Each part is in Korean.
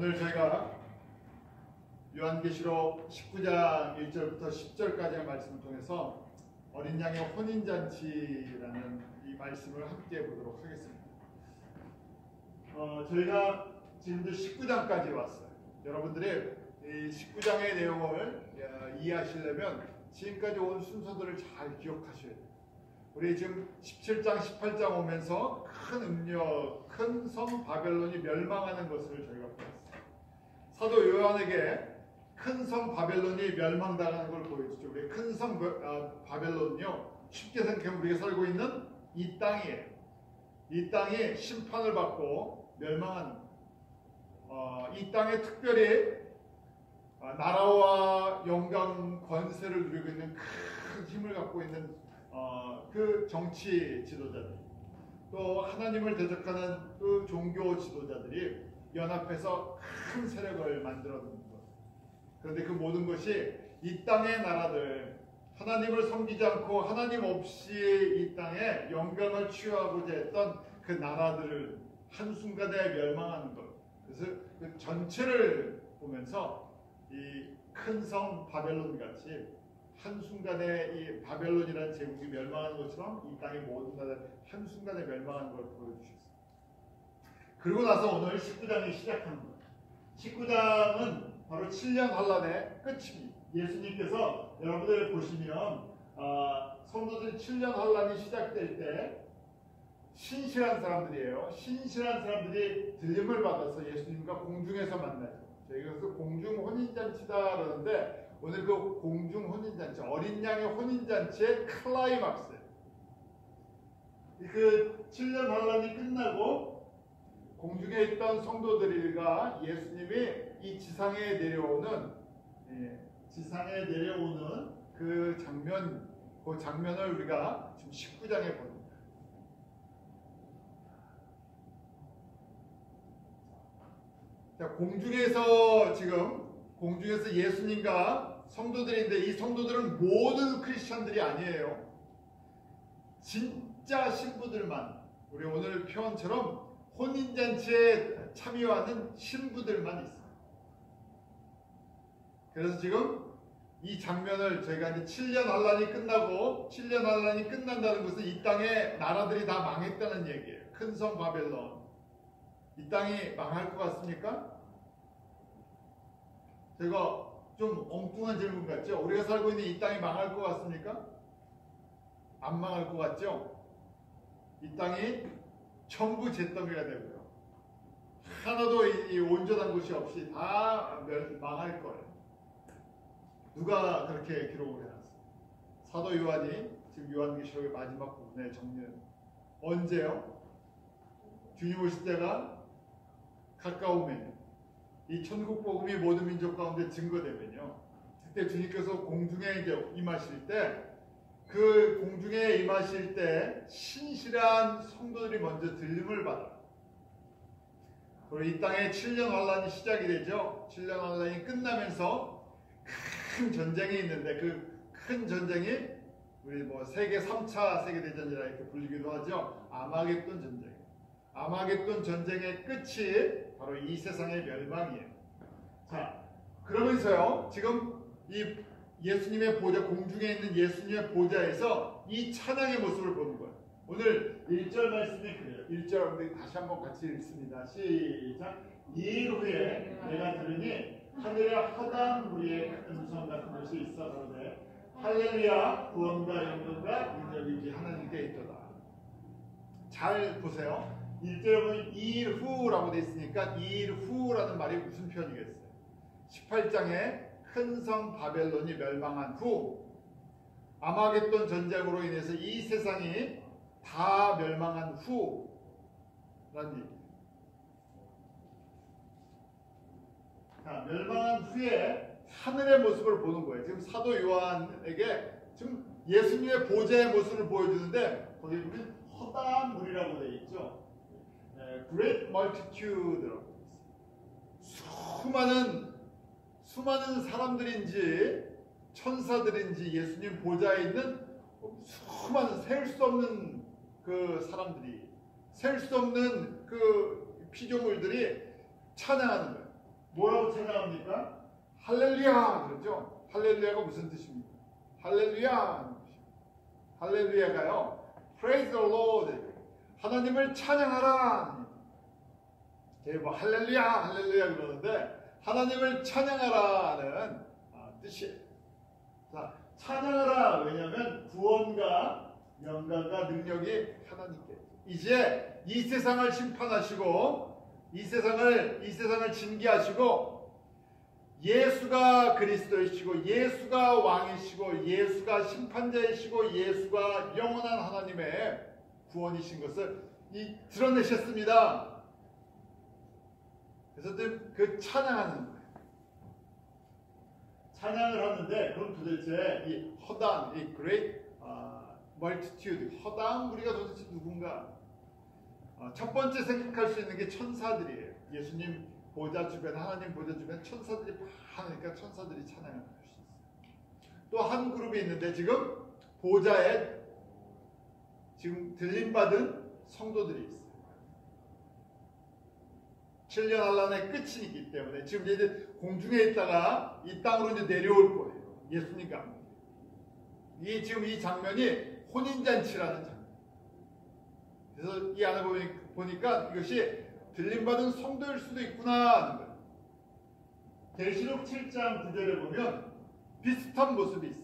오늘 저희가 요한계시록 19장 1절부터 10절까지의 말씀을 통해서 어린 양의 혼인잔치라는 이 말씀을 함께 보도록 하겠습니다. 저희가 지금도 19장까지 왔어요. 여러분들이 이 19장의 내용을 이해하시려면 지금까지 온 순서들을 잘 기억하셔야 돼요. 우리 지금 17장, 18장 오면서 큰 음력, 큰 성 바벨론이 멸망하는 것을 저희가 보았어요. 사도 요한에게 큰 성 바벨론이 멸망당하는 걸 보여주죠. 우리 큰 성 바벨론은요, 쉽게 생각하면 우리가 살고 있는 이 땅이에요. 이 땅이 심판을 받고 멸망하는 이 땅에 특별히 나라와 영광, 권세를 누리고 있는 큰 힘을 갖고 있는 그 정치 지도자들, 또 하나님을 대적하는 그 종교 지도자들이 연합해서 큰 세력을 만들어낸 것. 그런데 그 모든 것이 이 땅의 나라들, 하나님을 섬기지 않고 하나님 없이 이 땅에 영광을 취하고자 했던 그 나라들을 한순간에 멸망하는 것. 그래서 그 전체를 보면서 이 큰 성 바벨론 같이 한순간에 이 바벨론이라는 제국이 멸망하는 것처럼 이 땅의 모든 나라들 한순간에 멸망하는 걸 보여주셨어요. 그리고 나서 오늘 19장이 시작하는 거예요. 19장은 바로 7년 환란의 끝입니다. 예수님께서 여러분들 보시면 성도들이 7년 환란이 시작될 때 신실한 사람들이에요. 신실한 사람들이 들림을 받아서 예수님과 공중에서 만나죠. 저희가 그래서 공중 혼인잔치다 그러는데 오늘 그 공중 혼인잔치, 어린 양의 혼인잔치의 클라이막스예요. 그 7년 환란이 끝나고 공중에 있던 성도들과 예수님이 이 지상에 내려오는 그 장면을 우리가 지금 19장에 보는 거예요. 자, 공중에서 예수님과 성도들인데 이 성도들은 모든 크리스천들이 아니에요. 진짜 신부들만, 우리 오늘 표현처럼 혼인잔치에 참여하는 신부들만 있어요. 그래서 지금 이 장면을 저희가 이제 7년 환란이 끝나고 7년 환란이 끝난다는 것은 이 땅의 나라들이 다 망했다는 얘기예요. 큰 성 바벨론. 이 땅이 망할 것 같습니까? 제가 좀 엉뚱한 질문 같죠? 우리가 살고 있는 이 땅이 망할 것 같습니까? 안 망할 것 같죠? 이 땅이 전부 잿더미가 되고요. 하나도 이 온전한 곳이 없이 다 망할 거예요. 누가 그렇게 기록을 해놨어요? 사도 요한이 지금 요한계시록의 마지막 부분에 정리는 언제요? 주님 오실 때가 가까우면요. 이 천국 복음이 모든 민족 가운데 증거되면요. 그때 주님께서 공중에 이제 임하실 때, 그 공중에 임하실 때 신실한 성도들이 먼저 들림을 받아요. 그리고 이 땅에 7년 환란이 시작이 되죠. 7년 환란이 끝나면서 큰 전쟁이 있는데 그 큰 전쟁이 우리 세계 3차 세계대전이라 이렇게 불리기도 하죠. 아마겟돈 전쟁. 아마겟돈 전쟁의 끝이 바로 이 세상의 멸망이에요. 자, 그러면서요, 지금 이 예수님의 보좌, 공중에 있는 예수님의 보좌에서 이 찬양의 모습을 보는 거예요. 오늘 1절 말씀이 그래요. 1절 우리 다시 한번 같이 읽습니다. 시작. 이 후에 내가 들으니 하늘에 하단 무리의 음성 같은 것이 있어 가로되 할렐루야 구원과 영광과 능력이 하나님께 있도다. 잘 보세요. 1절에 보면 이후라고 되어 있으니까 이후라는 말이 무슨 표현이겠어요? 18장에 큰 성 바벨론이 멸망한 후 아마겟돈 전쟁으로 인해서 이 세상이 다 멸망한 후라는 얘기. 자, 멸망한 후에 하늘의 모습을 보는 거예요. 지금 사도 요한에게 지금 예수님의 보좌의 모습을 보여주는데 거기 보면 허다한 무리라고 되어 있죠. Great multitude라고 있어요. 수많은 사람들인지 천사들인지 예수님 보좌에 있는 수많은 셀 수 없는 그 사람들이, 셀 수 없는 그 피조물들이 찬양하는 거예요. 뭐라고 찬양합니까? 할렐루야 그러죠. 할렐루야가 무슨 뜻입니까? 할렐루야. 할렐루야가요. Praise the Lord. 하나님을 찬양하라. 뭐 할렐루야 할렐루야 그러는데 하나님을 찬양하라는 뜻이에요. 자, 찬양하라. 왜냐하면 구원과 영광과 능력이 하나님께. 이제 이 세상을 심판하시고 이 세상을 징계하시고 예수가 그리스도이시고 예수가 왕이시고 예수가 심판자이시고 예수가 영원한 하나님의 구원이신 것을 드러내셨습니다. 그래서 그 찬양하는 거예요. 찬양을 하는데 그럼 도대체 이 허다한, 이 great multitude, 허다한 무리가 도대체 누군가? 첫 번째 생각할 수 있는 게 천사들이에요. 예수님 보좌 주변, 하나님 보좌 주변 천사들이 많으니까 천사들이 찬양을 할 수 있어요. 또 한 그룹이 있는데 지금 보좌에 지금 들림받은 성도들이 있어요. 7년 환란의 끝이기 때문에 지금 이제 공중에 있다가 이 땅으로 이제 내려올 거예요. 예수님과 지금 이 장면이 혼인잔치라는 장면. 그래서 이 안에 보니까 이것이 들림받은 성도일 수도 있구나 하는 거예요. 계시록 7장 9절에 보면 비슷한 모습이 있어요.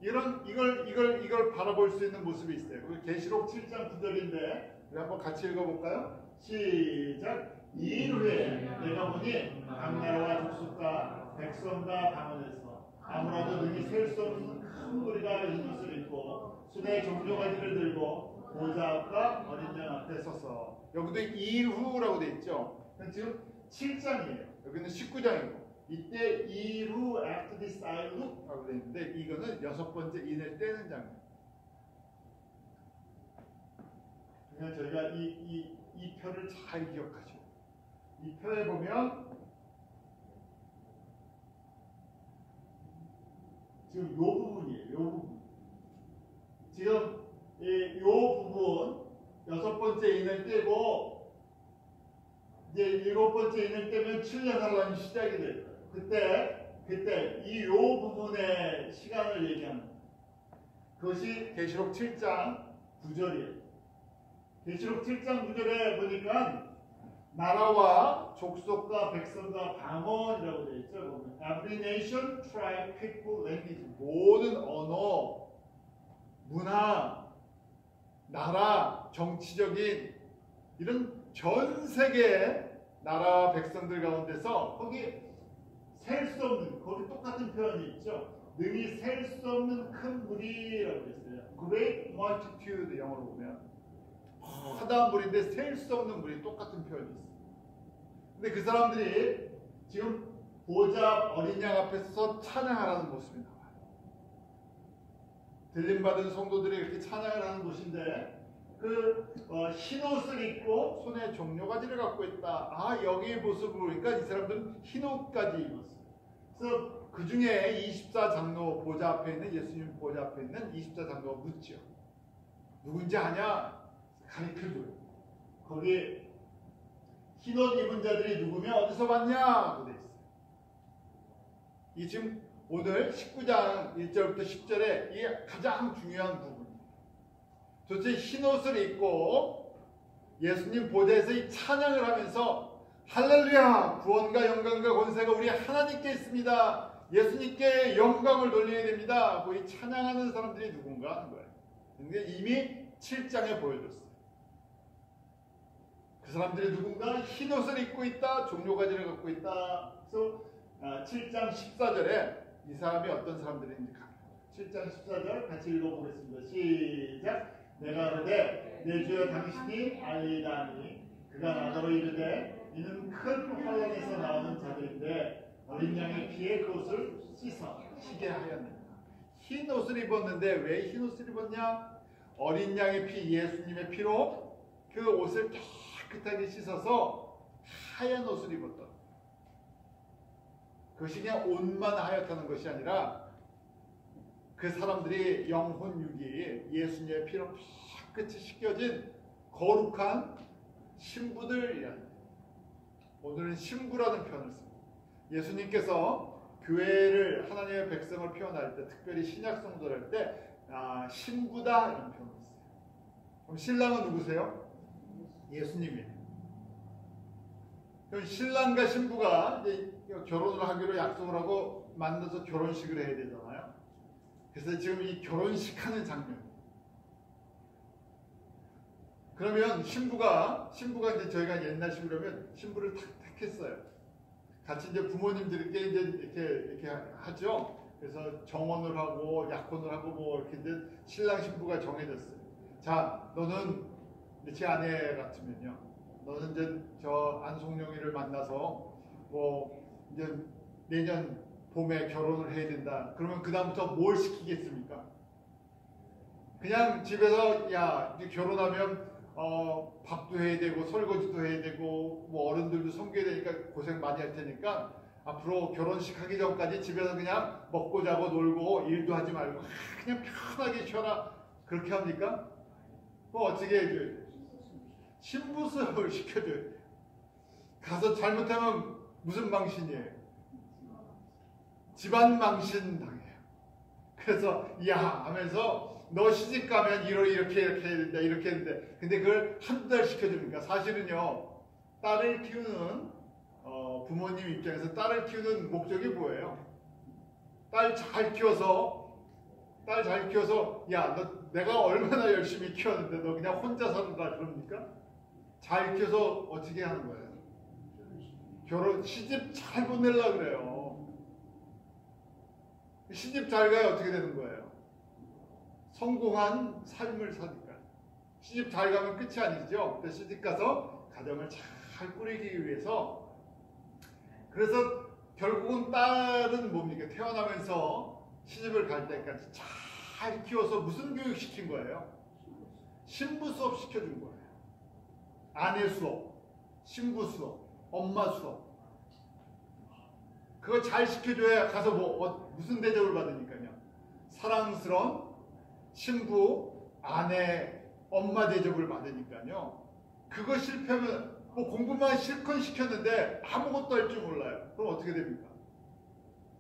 이걸 바라볼 수 있는 모습이 있어요. 계시록 7장 9절인데 우리 한번 같이 읽어볼까요? 시작. 이일 후에 내가 보니 각 나라와 족속과 백성과 방언에서 아무라도 능히 셀 수 없는 큰 무리가 흰 옷을 입고 손에 종려가지를 들고 보좌 앞과 어린 양 앞에 서서. 여기도 이일 후라고 돼 있죠. 지금 7장이에요. 여기는 19장이고 이때 이일 후 after this I look 라고 돼 있는데 이거는 6번째 인을 떼는 장면. 그냥 저희가 이 표를 잘 기억하시고 이 표에 보면 지금 요 부분이에요. 요 부분. 지금 요 부분 6번째 인을 떼고 이제 7번째 인을 떼면 7년 환란이 시작이 될 거예요. 그때 이 요 부분의 시간을 얘기하는 거예요. 그것이 계시록 7장 9절이에요. 계시록 7장 9절에 보니까 나라와 족속과 백성과 방언이라고 되어 있죠. Every nation, tribe, people, language. 모든 언어, 문화, 나라, 정치적인 이런 전 세계의 나라와 백성들 가운데서 거기 셀 수 없는, 거기 똑같은 표현이 있죠. 능히 셀 수 없는 큰 무리라고 했어요. Great multitude 영어로 보면 허다한 무리인데 셀 수 없는 무리, 똑같은 표현이 있어요. 근데 그 사람들이 지금 보좌 어린 양 앞에 서서 찬양하라는 모습이 나와요. 들림받은 성도들이 이렇게 찬양을 하는 곳인데 흰옷을 입고 손에 종려가지를 갖고 있다. 여기의 모습을 보니까 이 사람들은 흰옷까지 입었어요. 그래서 그 중에 24장로 보좌 앞에 있는 예수님 보좌 앞에 있는 24장로가 묻죠. 누군지 아냐? 가리켜줘요. 거기 흰옷 입은 자들이 누구며 어디서 봤냐? 돼 있어요. 이 지금 오늘 19장 1절부터 10절에 이게 가장 중요한 부분이에요. 도대체 흰옷을 입고 예수님 보좌에서 이 찬양을 하면서 할렐루야! 구원과 영광과 권세가 우리 하나님께 있습니다. 예수님께 영광을 돌려야 됩니다. 이 찬양하는 사람들이 누군가 하는 거예요. 근데 이미 7장에 보여줬어요. 그 사람들이 누군가 흰옷을 입고 있다. 종려가지를 갖고 있다. 그래서 7장 14절에 이 사람이 어떤 사람들인지 갑니다. 7장 14절 같이 읽어보겠습니다. 시작. 내가 이르되 내 주여 당신이 알리다니 그가 나더러 이르되 이는 큰 환란에서 나오는 자들인데 어린 양의 피에 그 옷을 씻어 희게 하였느니라. 흰 옷을 입었는데 왜 흰 옷을 입었냐? 어린 양의 피, 예수님의 피로 그 옷을 깨끗하게 씻어서 하얀 옷을 입었다. 그것이 그냥 옷만 하얗다는 것이 아니라 그 사람들이 영혼 육이 예수님의 피로 깨끗이 씻겨진 거룩한 신부들이라는. 오늘은 신부라는 표현을 씁니다. 예수님께서 교회를 하나님의 백성을 표현할 때, 특별히 신약 성도를 할 때 신부다 이런 표현을 써요. 그럼 신랑은 누구세요? 예수님이에요. 그럼 신랑과 신부가 이제 결혼을 하기로 약속을 하고 만나서 결혼식을 해야 되잖아요. 그래서 지금 이 결혼식 하는 장면. 그러면 신부가 이제 저희가 옛날 식으로면 신부를 탁 택했어요. 같이 이제 부모님들께 이제 이렇게 하죠. 그래서 정혼을 하고 약혼을 하고 뭐 이렇게 이제 신랑 신부가 정해졌어요. 자, 너는 제 아내 같으면요. 너는 이제 저 안송영이를 만나서 뭐 이제 내년 봄에 결혼을 해야 된다. 그러면 그 다음부터 뭘 시키겠습니까? 그냥 집에서 야 이제 결혼하면 밥도 해야 되고 설거지도 해야 되고 뭐 어른들도 섬겨야 되니까 고생 많이 할 테니까 앞으로 결혼식 하기 전까지 집에서 그냥 먹고 자고 놀고 일도 하지 말고 그냥 편하게 쉬어라. 그렇게 합니까? 그럼 어떻게 해줘야 돼? 신부 수업을 시켜줘야 돼. 가서 잘못하면 무슨 망신이에요? 집안 망신 당해요. 그래서 야 하면서 너 시집 가면 이렇게 해야 된다 이렇게 했는데 근데 그걸 한두 달 시켜줍니까? 사실은요 딸을 키우는 부모님 입장에서 딸을 키우는 목적이 뭐예요? 딸 잘 키워서 야 너 내가 얼마나 열심히 키웠는데 너 그냥 혼자 사는다 그럽니까? 잘 키워서 어떻게 하는 거예요? 시집 잘 보내려고 그래요. 시집 잘 가야 어떻게 되는 거예요? 성공한 삶을 사니까. 시집 잘 가면 끝이 아니죠. 시집 가서 가정을 잘 꾸리기 위해서. 그래서 결국은 딸은 뭡니까? 태어나면서 시집을 갈 때까지 잘 키워서 무슨 교육 시킨 거예요? 신부 수업 시켜준 거예요. 아내 수업, 신부 수업, 엄마 수업. 그거 잘 시켜줘야 가서 무슨 대접을 받으니까요. 사랑스러운 신부, 아내, 엄마 대접을 받으니까요. 그거 실패하면 공부만 실컷 시켰는데 아무것도 할 줄 몰라요. 그럼 어떻게 됩니까?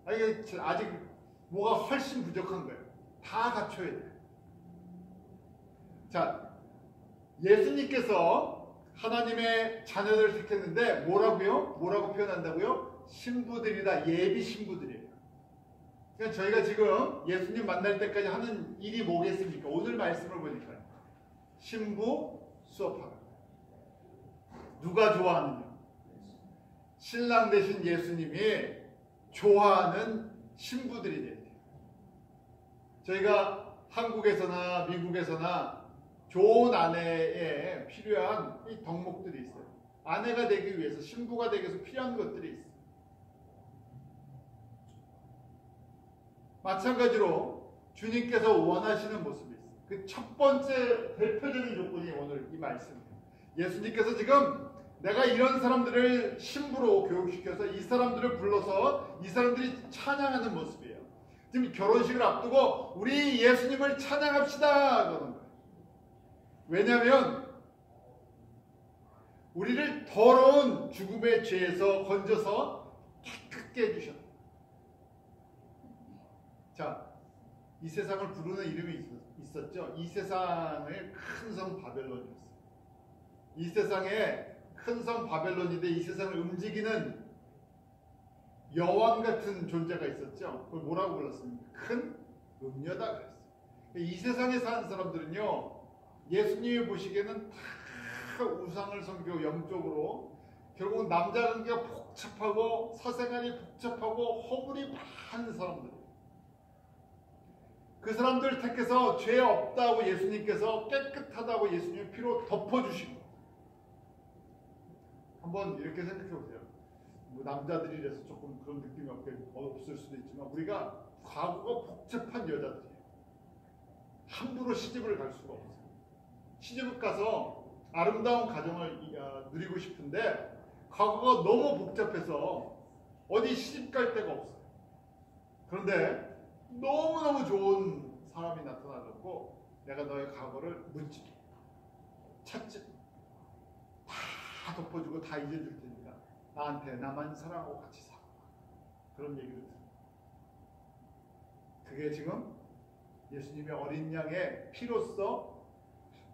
아직 뭐가 훨씬 부족한 거예요. 다 갖춰야 돼요. 자, 예수님께서 하나님의 자녀들을 택했는데 뭐라고요? 뭐라고 표현한다고요? 신부들이다. 예비 신부들이에요. 그러니까 저희가 지금 예수님 만날 때까지 하는 일이 뭐겠습니까? 오늘 말씀을 보니까 신부 수업하는 거예요. 누가 좋아하느냐? 신랑 되신 예수님이 좋아하는 신부들이 돼야 돼요. 저희가 한국에서나 미국에서나 좋은 아내에 필요한 이 덕목들이 있어요. 아내가 되기 위해서 신부가 되기 위해서 필요한 것들이 있어요. 마찬가지로 주님께서 원하시는 모습이 있어요. 그 첫 번째 대표적인 조건이 오늘 이 말씀이에요. 예수님께서 지금 내가 이런 사람들을 신부로 교육시켜서 이 사람들을 불러서 이 사람들이 찬양하는 모습이에요. 지금 결혼식을 앞두고 우리 예수님을 찬양합시다 그러는 거예요. 왜냐하면 우리를 더러운 죽음의 죄에서 건져서 깨끗게 해주셨다. 자, 이 세상을 부르는 이름이 있었죠. 이 세상의 큰 성 바벨론이었어요. 이 세상에 큰 성 바벨론인데 이 세상을 움직이는 여왕 같은 존재가 있었죠. 그걸 뭐라고 불렀습니까? 큰 음녀다 그랬어요. 이 세상에 사는 사람들은요, 예수님이 보시기에는 다 우상을 섬기고 영적으로 결국 남자 관계가 복잡하고 사생활이 복잡하고 허물이 많은 사람들이에요. 그 사람들 택해서 죄 없다고 예수님께서 깨끗하다고 예수님의 피로 덮어주시고 한번 이렇게 생각해 보세요. 남자들이라서 조금 그런 느낌이 없을 수도 있지만 우리가 과거가 복잡한 여자들이에요. 함부로 시집을 갈 수가 없어요. 시집을 가서 아름다운 가정을 누리고 싶은데 과거가 너무 복잡해서 어디 시집 갈 데가 없어요. 그런데 너무너무 좋은 사람이 나타나고 내가 너의 과거를 묻지 찾지 다 덮어주고 다 잊어줄 테니까 나한테 나만 사랑하고 같이 살아. 그런 얘기를 들어요. 그게 지금 예수님의 어린 양의 피로써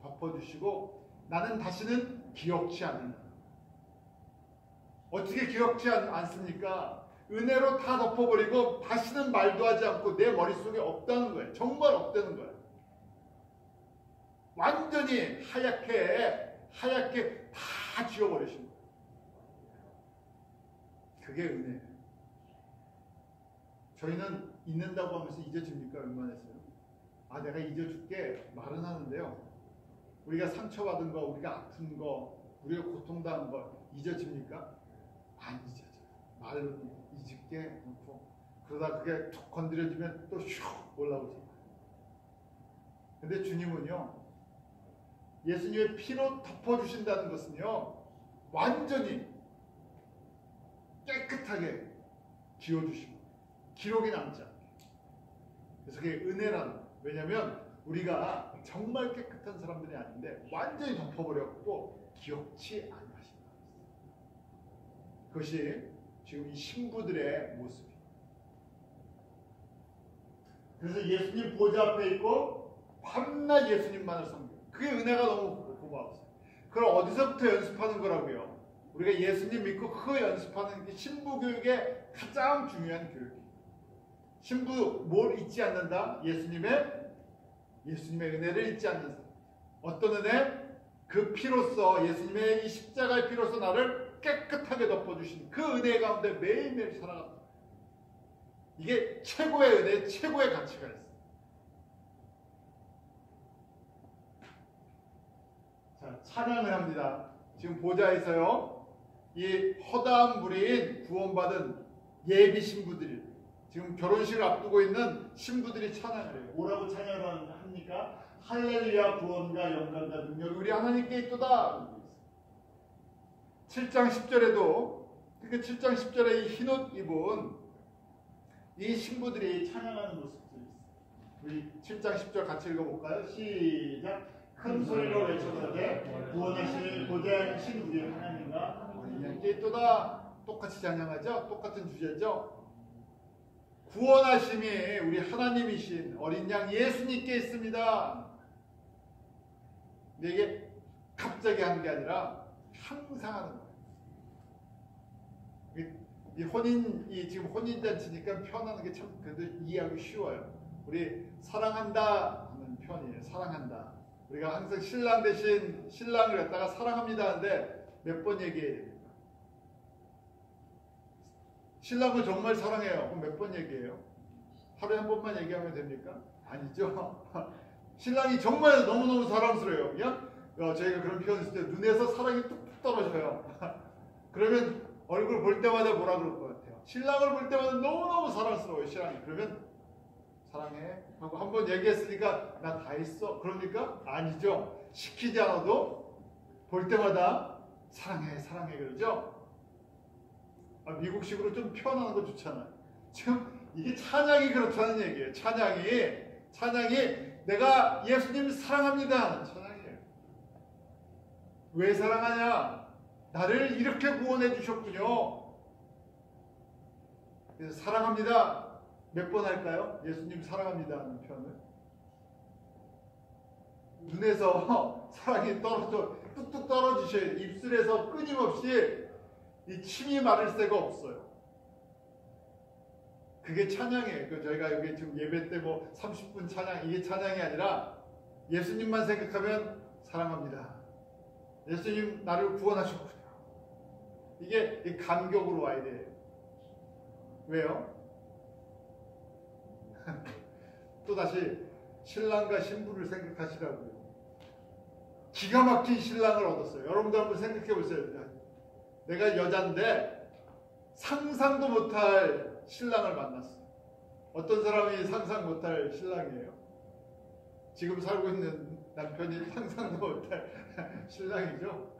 덮어주시고 나는 다시는 기억지 않는다. 어떻게 기억지 않습니까? 은혜로 다 덮어버리고 다시는 말도 하지 않고 내 머릿속에 없다는 거예요. 정말 없다는 거예요. 완전히 하얗게 다 지워버리신 거예요. 그게 은혜예요. 저희는 잊는다고 하면서 잊어집니까? 웬만해서요. 아, 내가 잊어줄게 말은 하는데요. 우리가 상처받은 거, 우리가 아픈 거, 우리가 고통당한 거 잊어집니까? 안 잊어져요. 말로 잊을게 놓고 그러다 그게 툭 건드려지면 또 슉 올라오잖아요. 근데 주님은요, 예수님의 피로 덮어주신다는 것은요, 완전히 깨끗하게 지워주시고 기록이 남지 않게. 그래서 그게 은혜라는 거예요. 왜냐하면 우리가 정말 깨끗한 사람들이 아닌데 완전히 덮어버렸고 기억치 않으신다. 그것이 지금 이 신부들의 모습이에요. 그래서 예수님 보좌 앞에 있고 밤낮 예수님만을 섬겨요. 그게 은혜가 너무 고마웠어요. 그걸 어디서부터 연습하는 거라고요? 우리가 예수님 믿고 그거 연습하는 게 신부 교육의 가장 중요한 교육이에요. 신부 뭘 잊지 않는다? 예수님의 은혜를 잊지 않는 사람. 어떤 은혜? 그 피로써 예수님의 이 십자가의 피로써 나를 깨끗하게 덮어주신 그 은혜 가운데 매일매일 살아간다. 이게 최고의 은혜, 최고의 가치가 있어요. 자, 찬양을 합니다. 지금 보좌에서요, 이 허다한 무리인 구원받은 예비 신부들이 지금 결혼식을 앞두고 있는 신부들이 찬양을 해요. 뭐라고 찬양을 합니까? 할렐루야, 구원과 영광과 능력이 우리 하나님께 있도다. 7장 10절에도 그러니까 7장 10절에 이 흰옷 입은 이 신부들이 찬양하는 모습들이 있어요. 우리 7장 10절 같이 읽어볼까요? 시작. 큰 소리로 외쳐서되 구원하실 보좌하신 우리 하나님과 하나님께 있도다. 똑같이 찬양하죠? 똑같은 주제죠? 구원하심이 우리 하나님이신 어린 양 예수님께 있습니다. 근데 이게 갑자기 하는 게 아니라 항상 하는 거예요. 이 지금 혼인잔치니까 표현하는 게 참 그래도 이해하기 쉬워요. 우리 사랑한다 하는 표현이에요. 사랑한다. 우리가 항상 신랑 대신 신랑을 갖다가 사랑합니다 하는데 몇 번 얘기해야 됩니까? 신랑을 정말 사랑해요. 그럼 몇 번 얘기해요? 하루에 한 번만 얘기하면 됩니까? 아니죠. 신랑이 정말 너무너무 사랑스러워요. 그냥 저희가 그런 표현 있을 때 눈에서 사랑이 뚝뚝 떨어져요. 그러면 얼굴 볼 때마다 뭐라 그럴 것 같아요? 신랑을 볼 때마다 너무너무 사랑스러워요. 신랑이. 그러면 사랑해 하고 한 번 얘기했으니까 나 다 했어. 그럽니까? 아니죠. 시키지 않아도 볼 때마다 사랑해 사랑해 그러죠. 미국식으로 좀 표현하는 거 좋잖아요. 지금 이게 찬양이 그렇다는 얘기예요. 찬양이 내가 예수님 사랑합니다. 찬양이에요. 왜 사랑하냐? 나를 이렇게 구원해 주셨군요. 그래서 사랑합니다. 몇 번 할까요? 예수님 사랑합니다 하는 표현을. 눈에서 사랑이 뚝뚝 떨어지셔야 돼요. 입술에서 끊임없이 이 침이 마를 새가 없어요. 그게 찬양이에요. 저희가 여기 지금 예배 때 뭐 30분 찬양, 이게 찬양이 아니라 예수님만 생각하면 사랑합니다. 예수님 나를 구원하셨군요. 이게 감격으로 와야 돼요. 왜요? 또 다시 신랑과 신부를 생각하시라고요. 기가 막힌 신랑을 얻었어요. 여러분들 한번 생각해 보세요. 내가 여잔데 상상도 못할 신랑을 만났어요. 어떤 사람이 상상 못할 신랑이에요? 지금 살고 있는 남편이 상상도 못할 신랑이죠.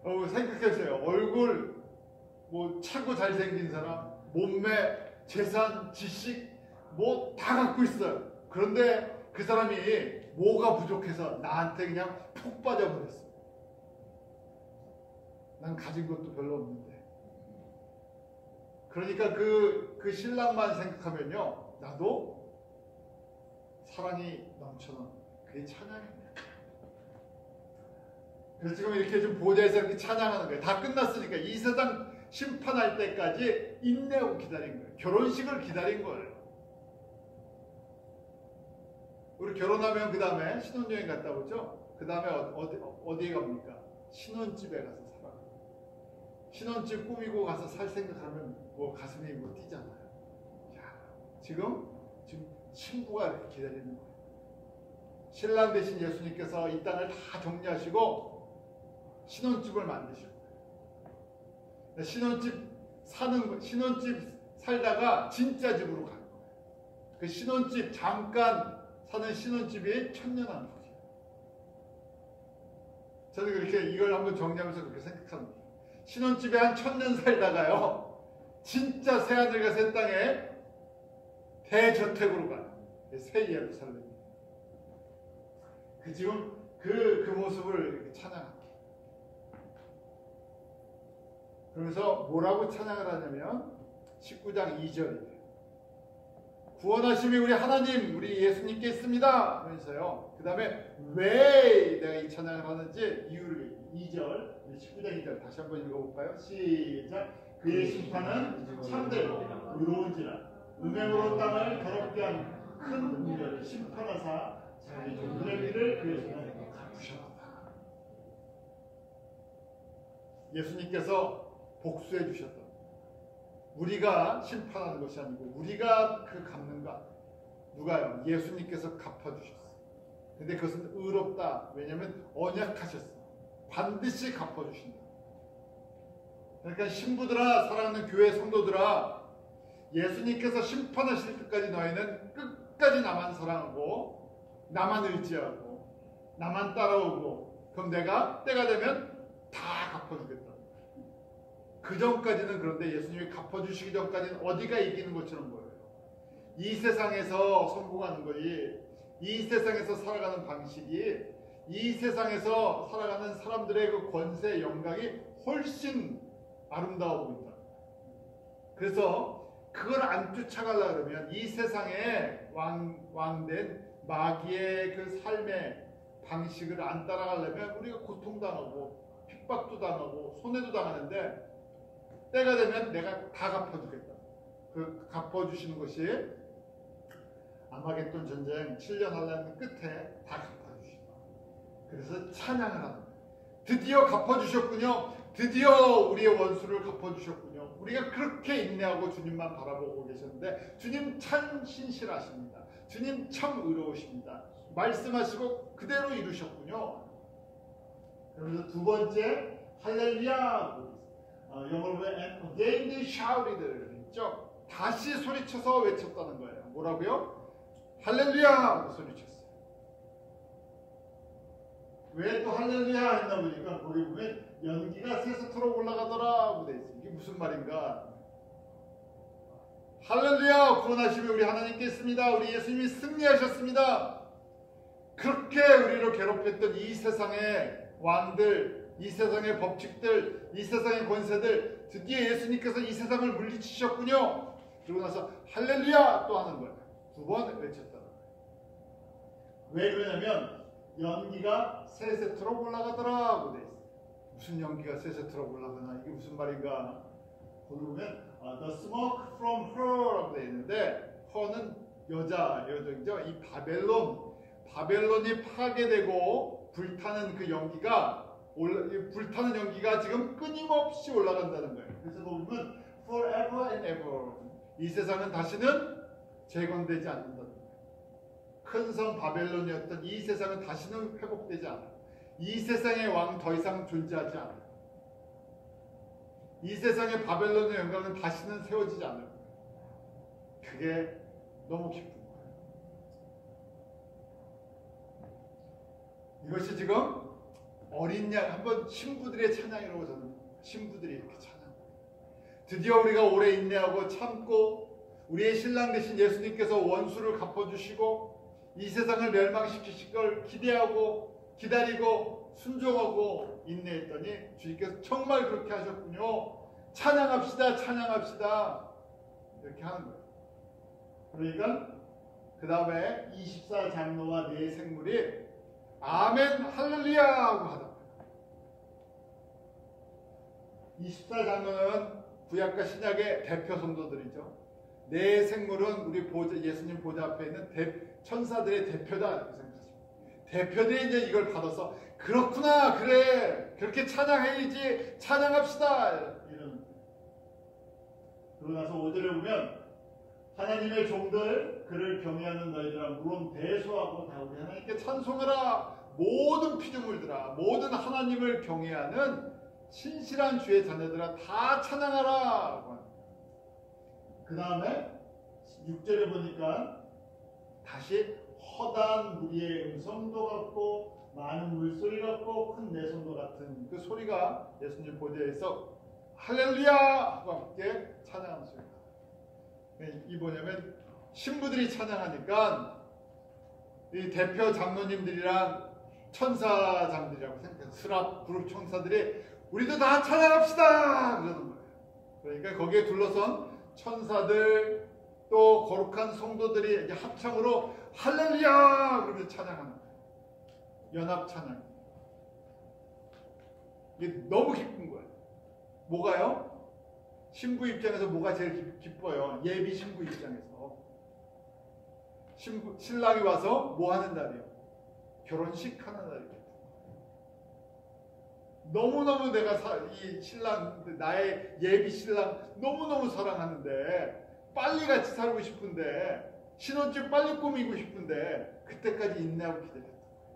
생각해보세요. 얼굴 뭐 최고 잘생긴 사람, 몸매, 재산, 지식 뭐 다 갖고 있어요. 그런데 그 사람이 뭐가 부족해서 나한테 그냥 푹 빠져버렸어. 난 가진 것도 별로 없는데 그러니까 그 신랑만 생각하면요, 나도 사랑이 넘쳐는 그게 찬양입니다. 그래서 지금 이렇게 좀 보좌에서 이렇게 찬양하는 거예요. 다 끝났으니까 이 세상 심판할 때까지 인내하고 기다린 거예요. 결혼식을 기다린 거예요. 우리 결혼하면 그 다음에 신혼여행 갔다 오죠? 그 다음에 어디에 갑니까? 신혼집에 가서 살아. 신혼집 꾸미고 가서 살 생각하면 뭐 가슴이 뭐 뛰잖아요. 야, 지금 신부가 이렇게 기다리는 거예요. 신랑 대신 예수님께서 이 땅을 다 정리하시고 신혼집을 만드실 거예요. 신혼집 살다가 진짜 집으로 가는 거예요. 그 신혼집 잠깐 사는 신혼집이 천년왕국이에요. 저는 그렇게 이걸 한번 정리하면서 그렇게 생각합니다. 신혼집에 한 1000년 살다가요, 진짜 새하늘과 새 땅에 대저택으로 가요. 새 예루살렘. 지금 그 모습을 이렇게 찬양합니다. 그러면서 뭐라고 찬양을 하냐면 19장 2절이에요. 구원하심이 우리 하나님, 우리 예수님께 있습니다. 그러면서요. 그 다음에 왜 내가 이 찬양을 하는지 이유를 2절, 19장 2절 다시 한번 읽어볼까요? 시작. 그의 심판은 참되고 의로운지라 음행으로 땅을 더럽게 한 큰 은혜를 심판하사 자기 종들의 일을 그의 손에 갚으셨다. 예수님께서 복수해 주셨다. 우리가 심판하는 것이 아니고 우리가 그 갚는 것. 누가요? 예수님께서 갚아주셨어요. 근데 그것은 의롭다. 왜냐하면 언약하셨어. 반드시 갚아주신다. 그러니까 신부들아, 사랑하는 교회 성도들아, 예수님께서 심판하실 때까지 너희는 끝까지 나만 사랑하고 나만 의지하고 나만 따라오고, 그럼 내가 때가 되면 다 갚아주겠다. 그 전까지는, 그런데 예수님이 갚아주시기 전까지는 어디가 이기는 것처럼 보여요. 이 세상에서 성공하는 거지, 이 세상에서 살아가는 방식이, 이 세상에서 살아가는 사람들의 그 권세, 영광이 훨씬 아름다워 보인다. 그래서 그걸 안 쫓아가려고 그러면, 이 세상에 왕된 마귀의 그 삶의 방식을 안 따라가려면 우리가 고통당하고 핍박도 당하고 손해도 당하는데, 때가 되면 내가 다 갚아주겠다. 그 갚아주시는 것이 아마겟돈 전쟁 7년 하려는 끝에 다 갚아주신다. 그래서 찬양을 하는 거예요. 드디어 갚아주셨군요. 드디어 우리의 원수를 갚아주셨군요. 우리가 그렇게 인내하고 주님만 바라보고 계셨는데 주님 참 신실하십니다. 주님 참 의로우십니다. 말씀하시고 그대로 이루셨군요. 그러면서 두 번째 할렐루야, 영어로 and again they shouted 있죠. 다시 소리쳐서 외쳤다는 거예요. 뭐라고요? 할렐루야 하고 소리쳤어요. 왜 또 할렐루야 했나 보니까 거기 보면 연기가 세세토록 올라가더라 하고 돼 있어요. 이게 무슨 말인가? 할렐루야, 구원하심이 우리 하나님께 있습니다. 우리 예수님이 승리하셨습니다. 그렇게 우리를 괴롭혔던 이 세상의 왕들, 이 세상의 법칙들, 이 세상의 권세들, 드디어 예수님께서 이 세상을 물리치셨군요. 그러고 나서 할렐루야 또 하는 거예요. 두 번 외쳤다는 거예요. 왜 그러냐면 연기가 세세토록 올라가더라 하고 돼 있어요. 무슨 연기가 세세토록 올라가나, 이게 무슨 말인가? 거기 보면 the smoke from her라고 돼 있는데, her는 여자죠. 이 바벨론이 파괴되고 불타는 그 연기가, 불타는 연기가 지금 끊임없이 올라간다는 거예요. 그래서 보면 forever and ever, 이 세상은 다시는 재건되지 않는다는 거예요. 큰 성 바벨론이었던 이 세상은 다시는 회복되지 않아요. 이 세상의 왕 더 이상 존재하지 않아요. 이 세상의 바벨론의 영광은 다시는 세워지지 않아요. 그게 너무 기쁜 거예요. 이것이 지금 어린 양, 한번 신부들의 찬양이라고, 저는 신부들이 이렇게 찬양해요. 드디어 우리가 오래 인내하고 참고 우리의 신랑 되신 예수님께서 원수를 갚아주시고 이 세상을 멸망시키실 걸 기대하고 기다리고 순종하고 인내했더니 주님께서 정말 그렇게 하셨군요. 찬양합시다, 찬양합시다. 이렇게 하는 거예요. 그러니까 그 다음에 24장로와 네 생물이 아멘 할렐루야 하고 하다. 24장로는 구약과 신약의 대표 성도들이죠. 네 생물은 우리 예수님 보좌 앞에 있는 천사들의 대표다 이렇게 생각하십니다. 대표들이 이제 이걸 받아서 그렇구나, 그래, 그렇게 찬양해야지, 찬양합시다 이런. 그러고 나서 5절에 보면 하나님의 종들 그를 경외하는 너희들아 물론 대소하고 다 우리 하나님께 찬송하라. 모든 피조물들아, 모든 하나님을 경외하는 신실한 주의 자녀들아 다 찬양하라. 그 다음에 6절에 보니까 다시 허다한 무리의 음성도 같고 많은 물소리 같고 큰 내성도 같은 그 소리가 예수님 보좌에서 할렐루야 하고 함께 찬양하는 소리가. 이 뭐냐면 신부들이 찬양하니까 이 대표 장로님들이랑 천사장들이라고 생각해서 스랍 그룹 천사들이 우리도 다 찬양합시다 그러는 거예요. 그러니까 거기에 둘러선 천사들 또 거룩한 성도들이 이제 합창으로 할렐루야 그러면서 찬양하는 거예요. 연합 찬양. 이게 너무 기쁜 거예요. 뭐가요? 신부 입장에서 뭐가 제일 기뻐요? 예비 신부 입장에서. 신랑이 와서 뭐 하는 날이요? 결혼식 하는 날이에요. 너무너무 내가 이 신랑, 나의 예비 신랑 너무너무 사랑하는데 빨리 같이 살고 싶은데 신혼집 빨리 꾸미고 싶은데 그때까지 인내하고 기다렸다.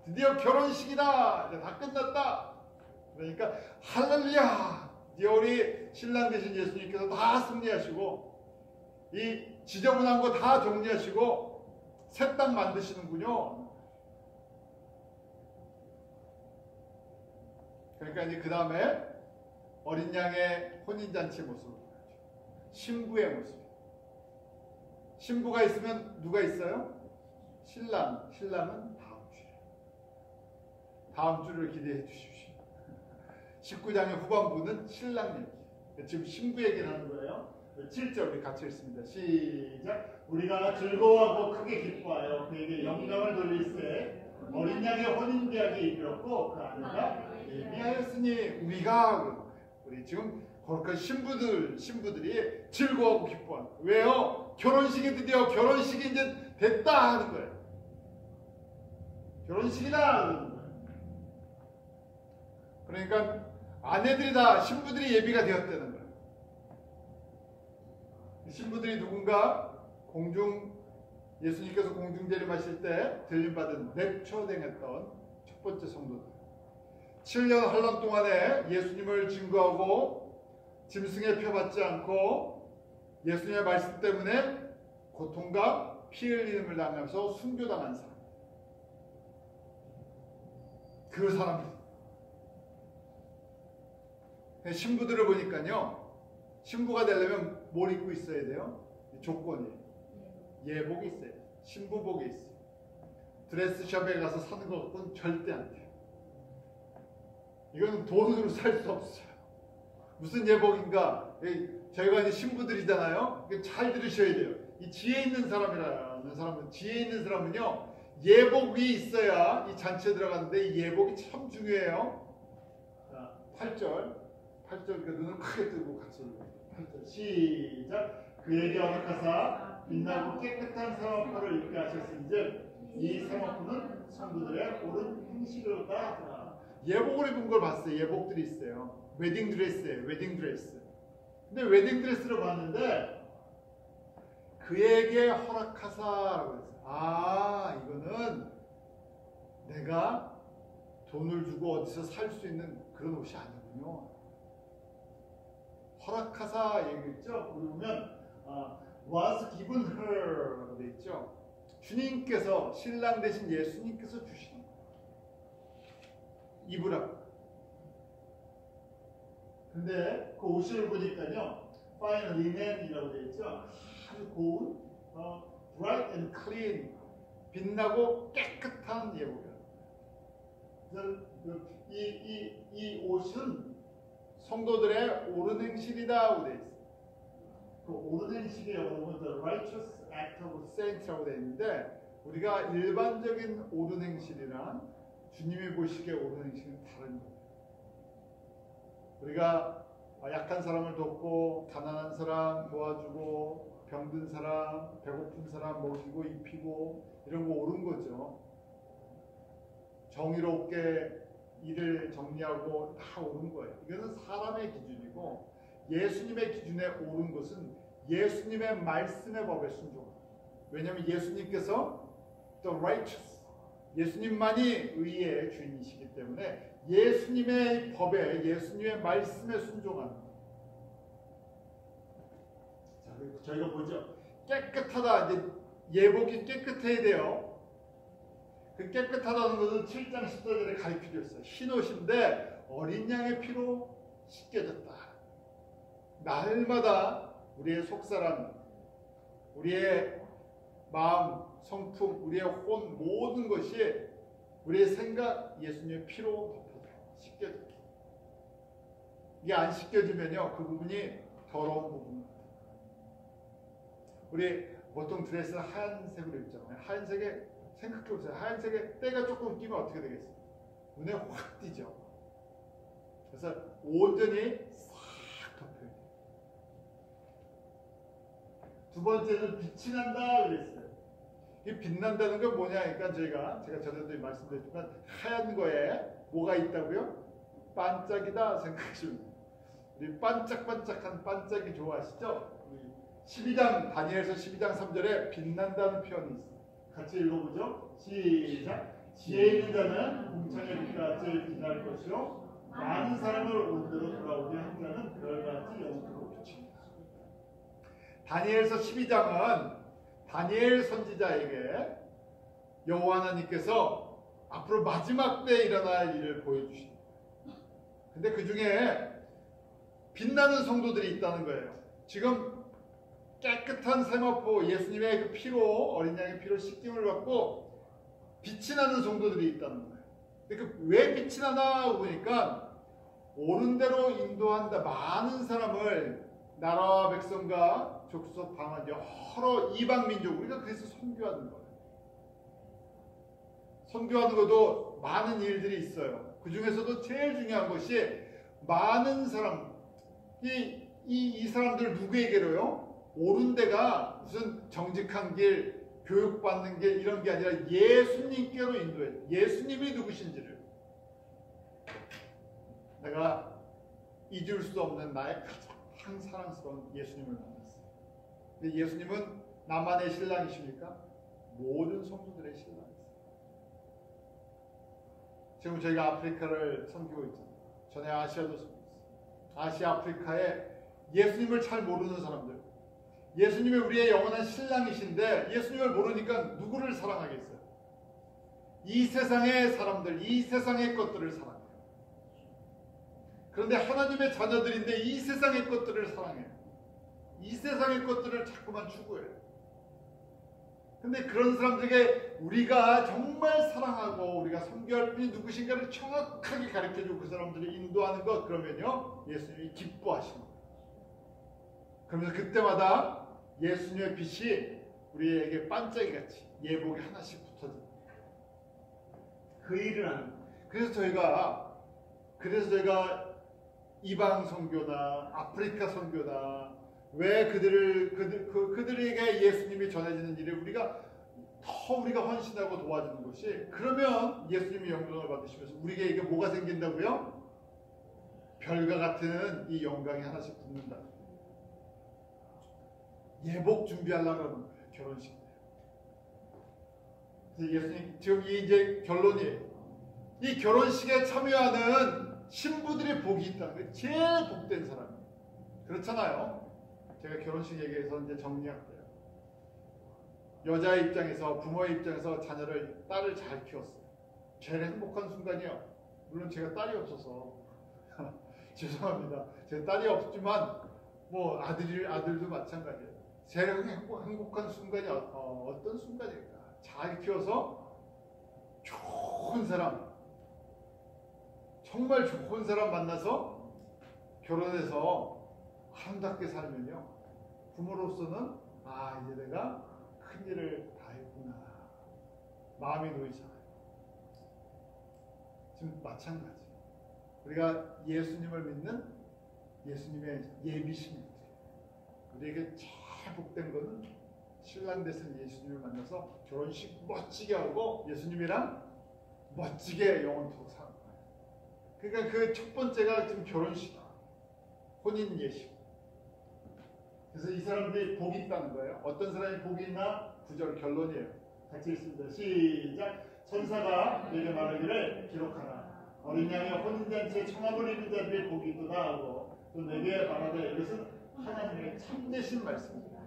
드디어 결혼식이다. 이제 다 끝났다. 그러니까 할렐루야. 이제 우리 신랑 되신 예수님께서 다 승리하시고 이 지저분한 거 다 정리하시고 새 땅 만드시는군요. 그러니까 이제 그 다음에 어린 양의 혼인잔치 모습을 보여줘. 신부의 모습. 신부가 있으면 누가 있어요? 신랑. 신랑은 다음 주에. 다음 주를 기대해 주십시오. 19장의 후반부는 신랑 얘기. 지금 신부 얘기를 하는 거예요. 7절 우리 같이 읽습니다. 시작. 우리가 즐거워하고 크게 기뻐하여 그에게 영광을 돌릴세 어린 양의 혼인계약에 이르렀고 그 아내가 예비하였으니 우리 지금 거룩한 신부들이 즐거워하고 기뻐하는 거예요. 왜요? 결혼식이 드디어 결혼식이 이제 됐다 하는 거예요. 결혼식이다 하는 거예요. 그러니까 아내들이 다 신부들이 예비가 되었다는 거예요. 신부들이 누군가 예수님께서 공중재림하실 때 들림받은 랩처당했던 첫 번째 성도들. 7년 환란 동안에 예수님을 증거하고 짐승에 펴받지 않고 예수님의 말씀 때문에 고통과 피 흘림을 당하면서 순교당한 사람. 그 사람들. 신부들을 보니까요. 신부가 되려면 뭘 입고 있어야 돼요? 조건이. 예복이 있어요. 신부복이 있어요. 드레스숍에 가서 사는 것은 절대 안 돼요. 이건 돈으로 살 수 없어요. 무슨 예복인가? 저희가 이제 신부들이잖아요. 잘 들으셔야 돼요. 이 지혜 있는 사람이라는 사람은, 지혜 있는 사람은요, 예복이 있어야 이 잔치에 들어가는데 이 예복이 참 중요해요. 자, 8절. 그러니까 눈을 크게 뜨고 같이 읽어요. 8절. 시작. 그에게 언약하사 빛나고 깨끗한 사모포를 입게 하셨은즉 이 사모포는 성도들의 옳은 행실로다 하더라. 예복을 입은 걸 봤어요. 예복들이 있어요. 웨딩드레스예요. 웨딩드레스. 근데 웨딩드레스를 봤는데 그에게 허락하사라고 했어요. 아, 이거는 내가 돈을 주고 어디서 살 수 있는 그런 옷이 아니군요. 허락하사 얘기했죠. 우리 보면 was given her라고 돼 있죠. 주님께서, 신랑 대신 예수님께서 주시는 거예요. 입으라고. 근데 그 옷을 보니까요, fine linen이라고 돼 있죠. 아주 고운, bright and clean, 빛나고 깨끗한 예복이에요. 그래서 이 옷은 성도들의 옳은 행실이다 되어 있어요. 그 옳은 행실이 영어로 The Righteous Act of Saints라고 되어 있는데 우리가 일반적인 옳은 행실이랑 주님이 보시기에 옳은 행실은 다른 거예요. 우리가 약한 사람을 돕고 가난한 사람 도와주고 병든 사람, 배고픈 사람 먹이고 입히고 이런 거 옳은 거죠. 정의롭게 일을 정리하고 다 옳은 거예요. 이거는 사람의 기준이고 예수님의 기준에 옳은 것은 예수님의 말씀의 법에 순종합니다. 왜냐하면 예수님께서 the righteous, 예수님만이 의의 주인이시기 때문에 예수님의 법에 예수님의 말씀에 순종합니다. 자, 저희가 보죠. 깨끗하다. 이제 예복이 깨끗해야 돼요. 그 깨끗하다는 것은 7장 10절에 가르치고 있어요. 흰옷인데 어린 양의 피로 씻겨졌다. 날마다 우리의 속사람, 우리의 마음, 성품, 우리의 혼 모든 것이 우리의 생각 예수님의 피로 덮여져 씻겨졌다. 이게 안 씻겨지면요 그 부분이 더러운 부분입니다. 우리 보통 드레스는 하얀색으로 입잖아요. 하얀색에 생각해보세요. 하얀색에 때가 조금 끼면 어떻게 되겠어요? 눈에 확 띄죠. 그래서 온전히 싹 덮여야 돼요. 두 번째는 빛이 난다 그랬어요. 이 빛난다는 건 뭐냐? 그러니까 제가 전에도 말씀드렸지만 하얀 거에 뭐가 있다고요? 반짝이다 생각하시면 돼요. 우리 반짝반짝한 반짝이 좋아하시죠? 12장 다니엘서 12장 3절에 빛난다는 표현이 있어요. 같이 읽어보죠. 시작. 지혜 있는 자는 공창의 빛같이 빛날 것이요 많은 사람을 온대로 돌아오게 한 자는 별같이 영토로 비칩니다. 다니엘서 12장은 다니엘 선지자에게 여호와 하나님께서 앞으로 마지막 때에 일어날 일을 보여주십니다. 근데 그 중에 빛나는 성도들이 있다는 거예요. 지금 깨끗한 세마포 예수님의 그 피로 어린 양의 피로 씻김을 받고 빛이 나는 성도들이 있다는 거예요. 그러니까 왜 빛이 나나 보니까 옳은 대로 인도한다. 많은 사람을 나라와 백성과 족속 방언 여러 이방 민족 우리가 그래서 선교하는 거예요. 선교하는 것도 많은 일들이 있어요. 그 중에서도 제일 중요한 것이 많은 사람 이 사람들 누구에게로요? 옳은 데가 무슨 정직한 길, 교육받는 길 이런 게 아니라 예수님께로 인도해요. 예수님이 누구신지를 내가 잊을 수 없는 나의 가장 사랑스러운 예수님을 만났어요. 근데 예수님은 나만의 신랑이십니까? 모든 성도들의 신랑이세요. 지금 저희가 아프리카를 섬기고 있잖아요. 전에 아시아도 섬겼어요. 아시아 아프리카에 예수님을 잘 모르는 사람들, 예수님이 우리의 영원한 신랑이신데 예수님을 모르니까 누구를 사랑하겠어요? 이 세상의 사람들, 이 세상의 것들을 사랑해요. 그런데 하나님의 자녀들인데 이 세상의 것들을 사랑해요. 이 세상의 것들을 자꾸만 추구해요. 근데 그런 사람들에게 우리가 정말 사랑하고 우리가 섬겨할 분이 누구신가를 정확하게 가르쳐주고 그 사람들을 인도하는 것, 그러면요 예수님이 기뻐하시는 거예요. 그러면서 그때마다 예수님의 빛이 우리에게 반짝이같이 예복이 하나씩 붙어집니다. 그 일을 하는 거예요. 그래서 저희가 이방 선교나 아프리카 선교나 왜 그들에게 예수님이 전해지는 일을 우리가 헌신하고 도와주는 것이, 그러면 예수님이 영광을 받으시면서 우리에게 이게 뭐가 생긴다고요? 별과 같은 이 영광이 하나씩 붙는다. 예복 준비하려고 하는 거예요. 결혼식 때. 그래서 예수님 지금 이제 결론이에요. 이 결혼식에 참여하는 신부들의 복이 있다는 거예요. 제일 복된 사람이에요. 그렇잖아요. 제가 결혼식 얘기해서 이제 정리할게요. 여자의 입장에서, 부모의 입장에서 딸을 잘 키웠어요. 제일 행복한 순간이요. 물론 제가 딸이 없어서 죄송합니다. 제 딸이 없지만 뭐 아들도 마찬가지예요. 제일 행복한 순간이 어떤 순간일까? 잘 키워서 좋은 사람, 정말 좋은 사람 만나서 결혼해서 아름답게 살면요, 부모로서는 이제 내가 큰 일을 다 했구나 마음이 놓이잖아요. 지금 마찬가지. 우리가 예수님을 믿는 예수님의 예비신부들, 우리에게 제일 복된 것은 신랑 되신 예수님을 만나서 결혼식 멋지게 하고 예수님이랑 멋지게 영원토록 사는 거예요. 그러니까 그 첫 번째가 지금 결혼식, 혼인 예식. 그래서 이 사람들이 복이 있다는 거예요. 어떤 사람이 복이 있나? 9절 결론이에요. 같이 읽습니다. 시작. 천사가 내게 말하기를 기록하라. 어린 양의 혼인잔치에 청함을 입은 자들의 복이 있도다 하고, 또 내게 말하되, 이것은 하나님의 참되신 말씀입니다.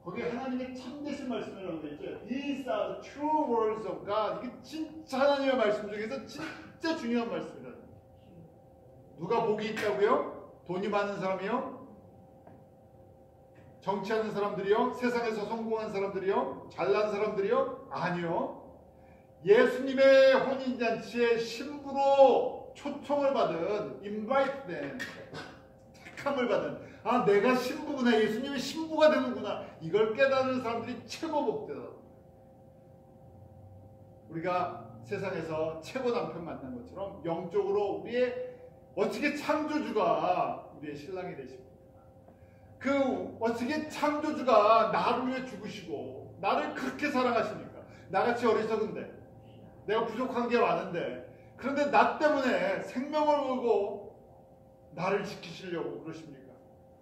거기에 하나님의 참되신 말씀이라고 되어 있죠. These are the true words of God. 이게 진짜 하나님의 말씀 중에서 진짜 중요한 말씀이다. 누가 복이 있다고요? 돈이 많은 사람이요? 정치하는 사람들이요? 세상에서 성공한 사람들이요? 잘난 사람들이요? 아니요. 예수님의 혼인잔치에 신부로 초청을 받은, 인바이트된, 택함을 받은, 내가 신부구나, 예수님의 신부가 되는구나, 이걸 깨닫는 사람들이 최고 복되다. 우리가 세상에서 최고 남편 만난 것처럼 영적으로 우리의 어떻게 창조주가 우리의 신랑이 되십니까? 그 어떻게 창조주가 나를 위해 죽으시고 나를 그렇게 사랑하십니까? 나같이 어리석은데, 내가 부족한 게 많은데, 그런데 나 때문에 생명을 걸고 나를 지키시려고 그러십니까?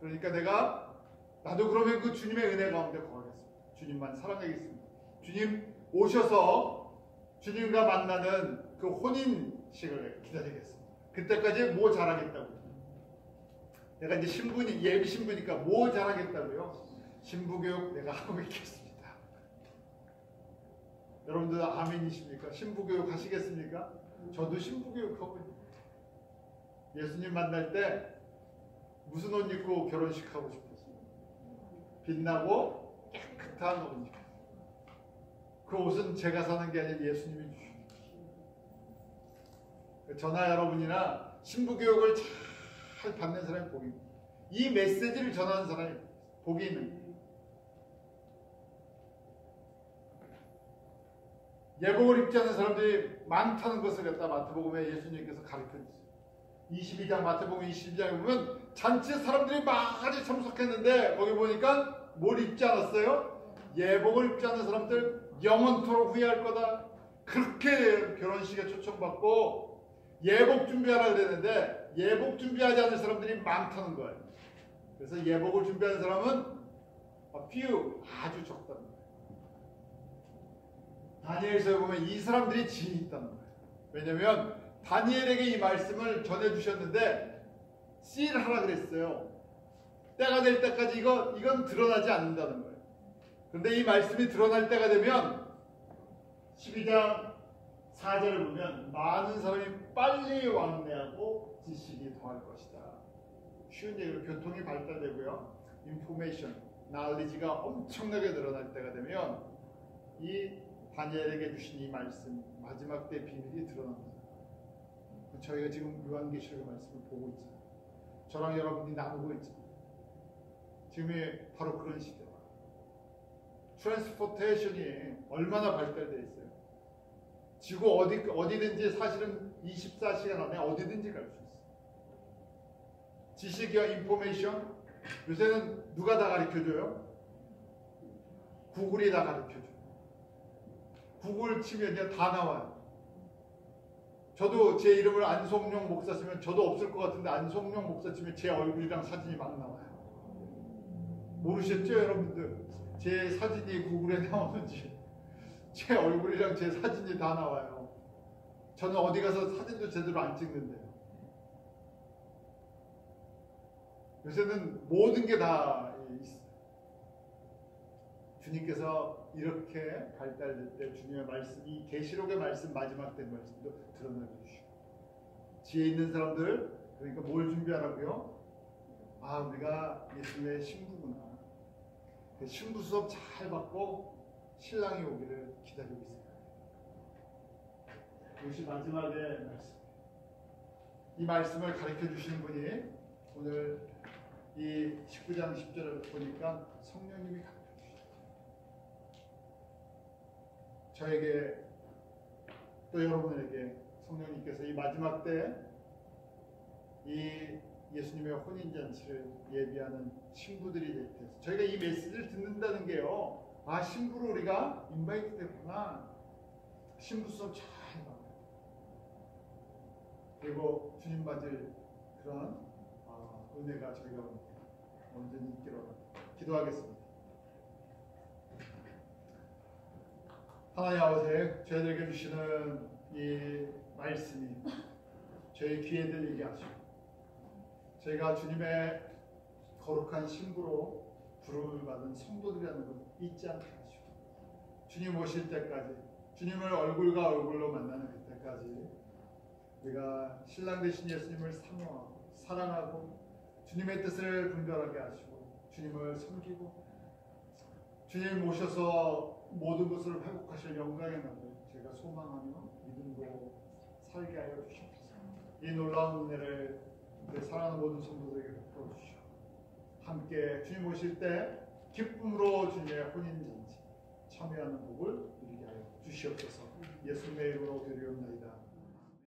그러니까 나도 그러면 그 주님의 은혜 가운데 거하겠습니다. 주님만 사랑하겠습니다. 주님 오셔서 주님과 만나는 그 혼인식을 기다리겠습니다. 그때까지 뭐 잘하겠다고요? 내가 이제 신부니, 예비 신부니까 뭐 잘하겠다고요? 신부교육 내가 하고 있겠습니다. 여러분들 아멘이십니까? 신부교육 하시겠습니까? 저도 신부교육 하고 있습니다. 예수님 만날 때 무슨 옷 입고 결혼식 하고 싶었어요? 빛나고 깨끗한 옷 입고. 그 옷은 제가 사는 게 아니라 예수님이 주십니다. 저나 여러분이나 신부교육을 잘 받는 사람이 복이 있는, 이 메시지를 전하는 사람이 복이 있는 거예요. 예복을 입지 않는 사람들이 많다는 것을 갖다 마태복음에 예수님께서 가르쳐주세요. 22장, 마태복음 22장에 보면 잔치에 사람들이 많이 참석했는데 거기 보니까 뭘 입지 않았어요? 예복을 입지 않는 사람들 영원토록 후회할 거다. 그렇게 결혼식에 초청받고 예복 준비하라 그랬는데 예복 준비하지 않는 사람들이 많다는 거예요. 그래서 예복을 준비하는 사람은 few, 아주 적다는 거예요. 다니엘서에 보면 이 사람들이 지혜가 있다는 거예요. 왜냐하면 다니엘에게 이 말씀을 전해주셨는데 씨일하라 그랬어요. 때가 될 때까지 이건 드러나지 않는다는 거예요. 그런데 이 말씀이 드러날 때가 되면 12장 4절을 보면 많은 사람이 빨리 왕래하고 지식이 더할 것이다. 쉬운 얘기로 교통이 발달되고요. 인포메이션, knowledge가 엄청나게 늘어날 때가 되면 이 다니엘에게 주신 이 말씀, 마지막 때 비밀이 드러납니다. 저희가 지금 요한계시록 말씀을 보고 있잖아요. 저랑 여러분이 나누고 있잖아요. 지금이 바로 그런 시대와 트랜스포테이션이 얼마나 발달되어 있어요. 지구 어디든지 사실은 24시간 안에 어디든지 갈 수 있어요. 지식이와 인포메이션, 요새는 누가 다 가르쳐줘요? 구글이 다 가르쳐줘요. 구글 치면 다 나와요. 저도 제 이름을 안성룡 목사 치면 저도 없을 것 같은데 안성룡 목사 치면 제 얼굴이랑 사진이 막 나와요. 모르셨죠 여러분들? 제 사진이 구글에 나오는지. 제 얼굴이랑 제 사진이 다 나와요. 저는 어디 가서 사진도 제대로 안 찍는데요. 요새는 모든 게 다 있어요. 주님께서 이렇게 발달될 때 주님의 말씀이 계시록의 말씀 마지막 때 말씀도 드러내 주시고, 지혜 있는 사람들, 그러니까 뭘 준비하라고요? 우리가 예수님의 신부구나. 신부 수업 잘 받고 신랑이 오기를 기다리고 있습니다. 이것이 마지막의 말씀. 이 말씀을 가르쳐 주시는 분이 오늘 이 19장 10절을 보니까 성령님이 가르쳐 주시죠. 저에게 또 여러분에게 성령님께서 이 마지막 때 이 예수님의 혼인잔치를 예비하는 신부들이 될 때, 저희가 이 메시지를 듣는다는 게요, 아, 신부로 우리가 인바이트 됐구나, 신부 수업 잘 받아요. 그리고 주님 맞을 그런 은혜가 저희가 온전히 있기로 기도하겠습니다. 하나님 아버지, 저희들에게 주시는 이 말씀이 저희 귀에 들리게 하시고, 저희가 주님의 거룩한 신부로 부름을 받은 성도들이라는 것 잊지 않게 하시고, 주님 오실 때까지, 주님을 얼굴과 얼굴로 만나는 그때까지 우리가 신랑 되신 예수님을 사모하고 사랑하고 주님의 뜻을 분별하게 하시고 주님을 섬기고 주님 오셔서 모든 것을 회복하실 영광의 날을 저희가 소망하며 믿음으로 살게 하여 주시옵소서. 이 놀라운 은혜를 우리 사랑하는 모든 성도들에게 베풀어 주시고, 함께 주님 오실 때 기쁨으로 주님의 혼인잔치 참여하는 복을 누리게 하여 주시옵소서. 예수님의 이름으로 드리옵나이다.